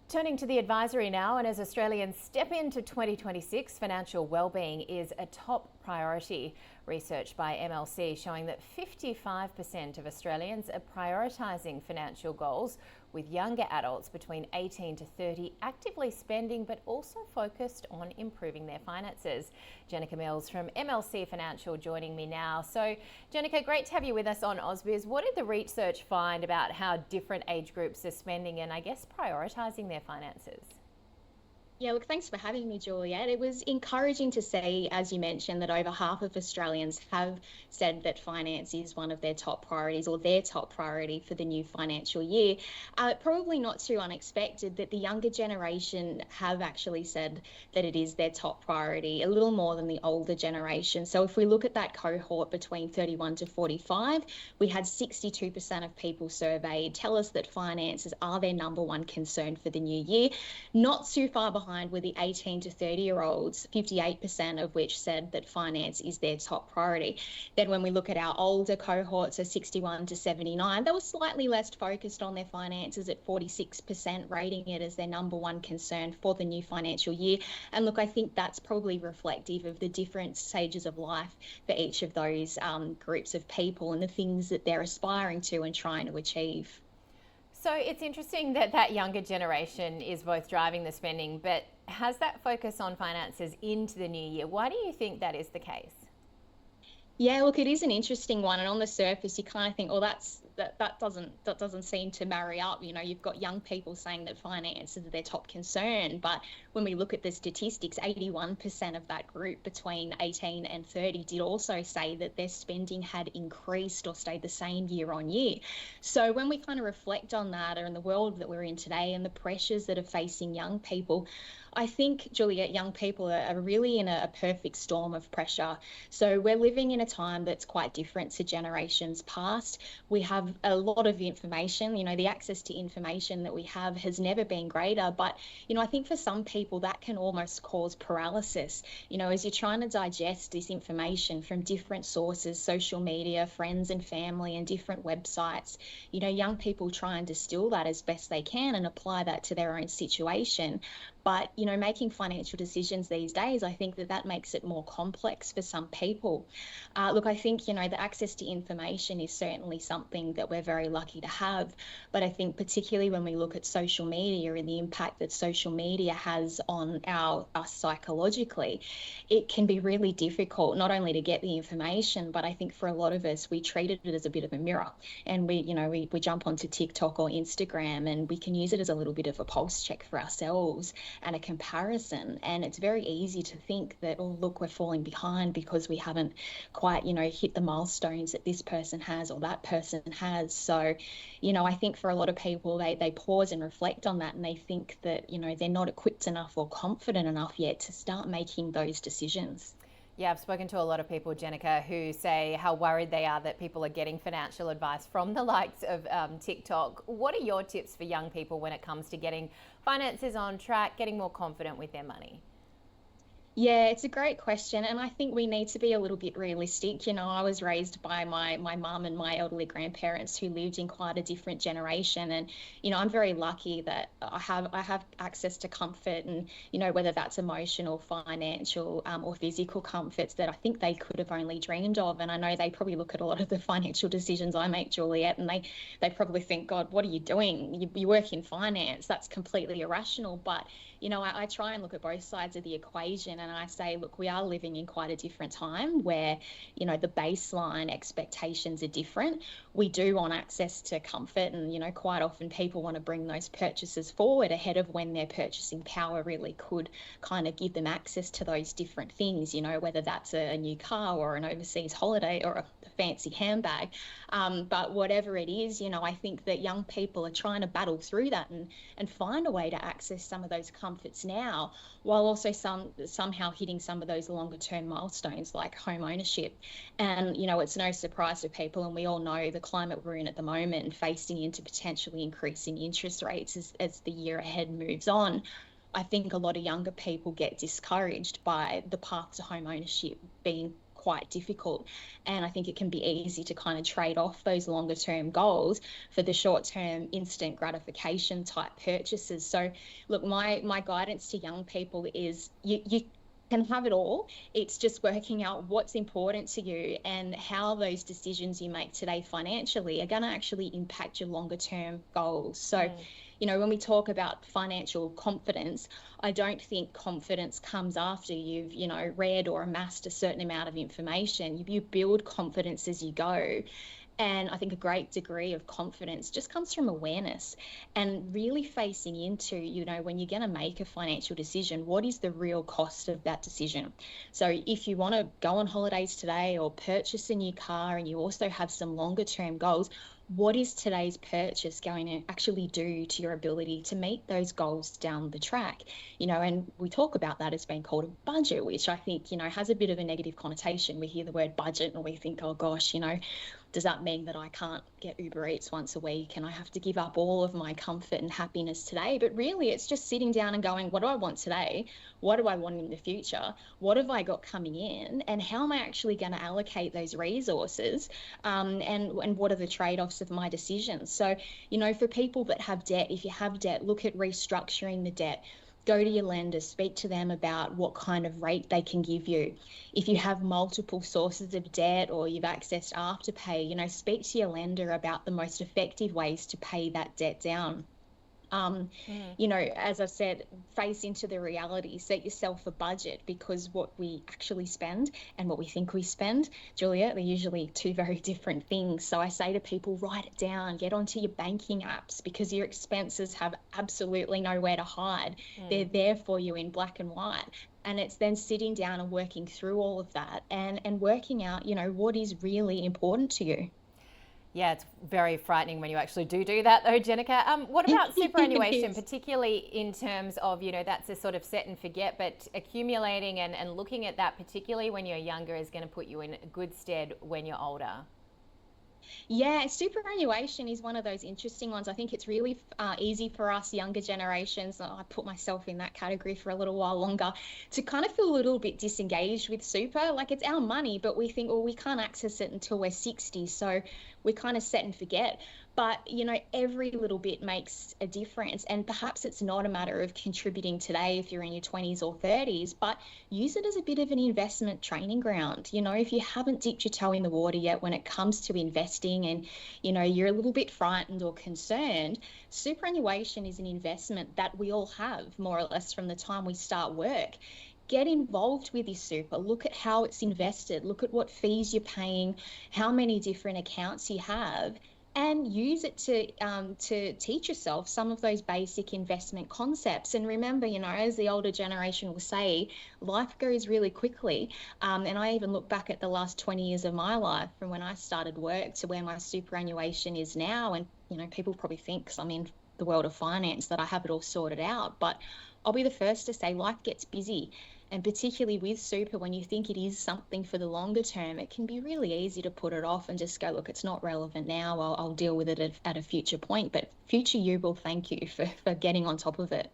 Turning to the advisory now, and as Australians step into 2026, financial wellbeing is a top priority. Research by MLC showing that 55% of Australians are prioritising financial goals, with younger adults between 18 to 30 actively spending but also focused on improving their finances. Jenneke Mills from MLC Financial joining me now. So Jenneke, great to have you with us on AusBiz. What did the research find about how different age groups are spending and I guess prioritising their finances? Yeah, look, thanks for having me, Juliet. It was encouraging to see, as you mentioned, that over half of Australians have said that finance is one of their top priorities or their top priority for the new financial year. Probably not too unexpected that the younger generation have actually said that it is their top priority, a little more than the older generation. So if we look at that cohort between 31 to 45, we had 62% of people surveyed tell us that finances are their number one concern for the new year. Not too far behind with the 18 to 30-year-olds, 58% of which said that finance is their top priority. Then when we look at our older cohorts, so 61 to 79, they were slightly less focused on their finances at 46%, rating it as their number one concern for the new financial year. And look, I think that's probably reflective of the different stages of life for each of those groups of people and the things that they're aspiring to and trying to achieve. So it's interesting that that younger generation is both driving the spending, but has that focus on finances into the new year? Why do you think that is the case? Yeah, look, it is an interesting one, and on the surface, you kind of think, "Oh, that doesn't seem to marry up." You know, you've got young people saying that finance is their top concern, but when we look at the statistics, 81% of that group between 18 and 30 did also say that their spending had increased or stayed the same year on year. So when we kind of reflect on that, or in the world that we're in today, and the pressures that are facing young people, I think, Juliet, young people are really in a perfect storm of pressure. So we're living in a time that's quite different to generations past. We have a lot of information, the access to information that we have has never been greater. But, I think for some people that can almost cause paralysis, as you're trying to digest this information from different sources, social media, friends and family, and different websites. Young people try and distill that as best they can and apply that to their own situation. But, making financial decisions these days, I think that makes it more complex for some people. Look, I think, the access to information is certainly something that we're very lucky to have. But I think particularly when we look at social media and the impact that social media has on us psychologically, it can be really difficult not only to get the information, but I think for a lot of us, we treated it as a bit of a mirror. And we jump onto TikTok or Instagram and we can use it as a little bit of a pulse check for ourselves and a comparison. And it's very easy to think that, oh, look, we're falling behind because we haven't quite, hit the milestones that this person has or that person has. So, I think for a lot of people, they pause and reflect on that and they think that, they're not equipped enough or confident enough yet to start making those decisions. Yeah, I've spoken to a lot of people, Jenneke, who say how worried they are that people are getting financial advice from the likes of TikTok. What are your tips for young people when it comes to getting finances on track, getting more confident with their money? Yeah, it's a great question. And I think we need to be a little bit realistic. I was raised by my mum and my elderly grandparents who lived in quite a different generation. And, I'm very lucky that I have access to comfort and, whether that's emotional, financial, or physical comforts that I think they could have only dreamed of. And I know they probably look at a lot of the financial decisions I make, Juliet, and they probably think, God, what are you doing? You work in finance. That's completely irrational. But, I try and look at both sides of the equation and I say, look, we are living in quite a different time where, the baseline expectations are different. We do want access to comfort and, quite often people want to bring those purchases forward ahead of when their purchasing power really could kind of give them access to those different things, whether that's a new car or an overseas holiday or a fancy handbag. But whatever it is, I think that young people are trying to battle through that and find a way to access some of those comforts now, while also somehow hitting some of those longer term milestones like home ownership. And, it's no surprise to people, and we all know the climate we're in at the moment and facing into potentially increasing interest rates as the year ahead moves on. I think a lot of younger people get discouraged by the path to home ownership being quite difficult. And I think it can be easy to kind of trade off those longer term goals for the short term instant gratification type purchases. So look, my guidance to young people is you can have it all. It's just working out what's important to you and how those decisions you make today financially are going to actually impact your longer term goals. So, when we talk about financial confidence, I don't think confidence comes after you've, read or amassed a certain amount of information. You build confidence as you go. And I think a great degree of confidence just comes from awareness and really facing into, when you're going to make a financial decision, what is the real cost of that decision? So if you want to go on holidays today or purchase a new car and you also have some longer term goals, what is today's purchase going to actually do to your ability to meet those goals down the track? And we talk about that as being called a budget, which I think, has a bit of a negative connotation. We hear the word budget and we think, oh gosh, does that mean that I can't get Uber Eats once a week and I have to give up all of my comfort and happiness today? But really, it's just sitting down and going, what do I want today? What do I want in the future? What have I got coming in? And how am I actually going to allocate those resources? And what are the trade-offs of my decisions? So, for people that have debt, if you have debt, look at restructuring the debt. Go to your lender, speak to them about what kind of rate they can give you. If you have multiple sources of debt or you've accessed Afterpay, speak to your lender about the most effective ways to pay that debt down. As I've said, face into the reality, set yourself a budget, because what we actually spend and what we think we spend, Julia, they're usually two very different things. So I say to people, write it down, get onto your banking apps, because your expenses have absolutely nowhere to hide. They're there for you in black and white. And it's then sitting down and working through all of that and working out, what is really important to you. Yeah, it's very frightening when you actually do that though, Jenneke. What about superannuation, particularly in terms of, that's a sort of set and forget, but accumulating and looking at that, particularly when you're younger, is going to put you in good stead when you're older? Yeah, superannuation is one of those interesting ones. I think it's really easy for us younger generations, I put myself in that category for a little while longer, to kind of feel a little bit disengaged with super. Like, it's our money, but we think, well, we can't access it until we're 60, so we kind of set and forget. But, every little bit makes a difference. And perhaps it's not a matter of contributing today if you're in your 20s or 30s, but use it as a bit of an investment training ground. If you haven't dipped your toe in the water yet when it comes to investing and, you're a little bit frightened or concerned, superannuation is an investment that we all have more or less from the time we start work. Get involved with your super. Look at how it's invested. Look at what fees you're paying, how many different accounts you have, and use it to teach yourself some of those basic investment concepts. And remember, as the older generation will say, life goes really quickly. And I even look back at the last 20 years of my life, from when I started work to where my superannuation is now. And, people probably think, because I'm in the world of finance, that I have it all sorted out. But I'll be the first to say life gets busy. And particularly with super, when you think it is something for the longer term, it can be really easy to put it off and just go, look, it's not relevant now. I'll deal with it at a future point. But future you will thank you for getting on top of it.